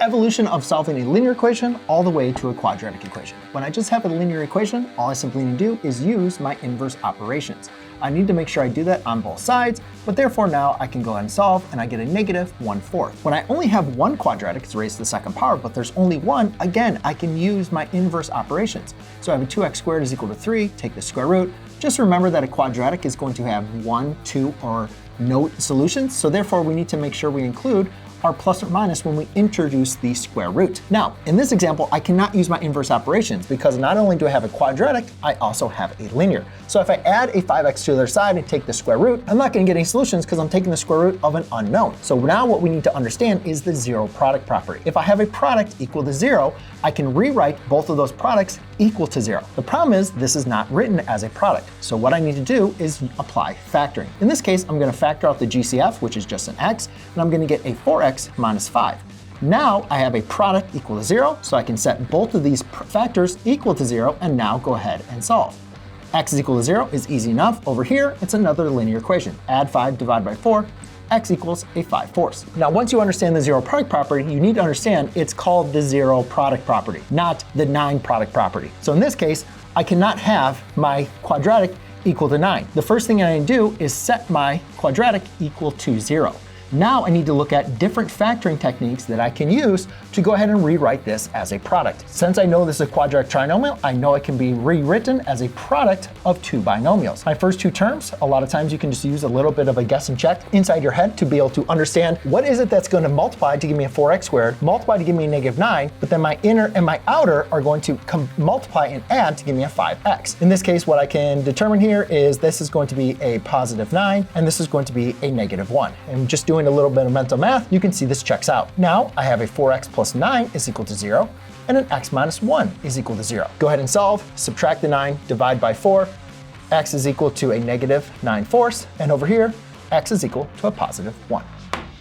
evolution of solving a linear equation all the way to a quadratic equation. When I just have a linear equation, all I simply need to do is use my inverse operations. I need to make sure I do that on both sides, but therefore now I can go ahead and solve and I get a negative 1/4. When I only have one quadratic, it's raised to the second power, but there's only one, again, I can use my inverse operations. So I have a 2x squared is equal to 3, take the square root. Just remember that a quadratic is going to have 1, 2, or no solutions, so therefore we need to make sure we include our plus or minus when we introduce the square root. Now, in this example, I cannot use my inverse operations because not only do I have a quadratic, I also have a linear. So if I add a 5x to the other side and take the square root, I'm not going to get any solutions because I'm taking the square root of an unknown. So now what we need to understand is the zero product property. If I have a product equal to 0, I can rewrite both of those products equal to 0. The problem is this is not written as a product. So what I need to do is apply factoring. In this case, I'm going to factor out the GCF, which is just an x, and I'm going to get a 4x minus 5. Now I have a product equal to 0, so I can set both of these factors equal to 0 and now go ahead and solve. X is equal to 0 is easy enough. Over here, it's another linear equation. Add 5 divided by 4, x equals a 5/4. Now, once you understand the zero product property, you need to understand it's called the zero product property, not the 9 product property. So in this case, I cannot have my quadratic equal to 9. The first thing I need to do is set my quadratic equal to 0. Now I need to look at different factoring techniques that I can use to go ahead and rewrite this as a product. Since I know this is a quadratic trinomial, I know it can be rewritten as a product of two binomials. My first two terms, a lot of times you can just use a little bit of a guess and check inside your head to be able to understand what is it that's going to multiply to give me a 4x squared, multiply to give me a negative 9, but then my inner and my outer are going to multiply and add to give me a 5x. In this case, what I can determine here is this is going to be a positive 9, and this is going to be a negative 1. And just doing a little bit of mental math, you can see this checks out. Now I have a 4x plus 9 is equal to 0, and an x minus 1 is equal to 0. Go ahead and solve, subtract the 9, divide by 4, x is equal to a negative 9/4, and over here, x is equal to a positive 1.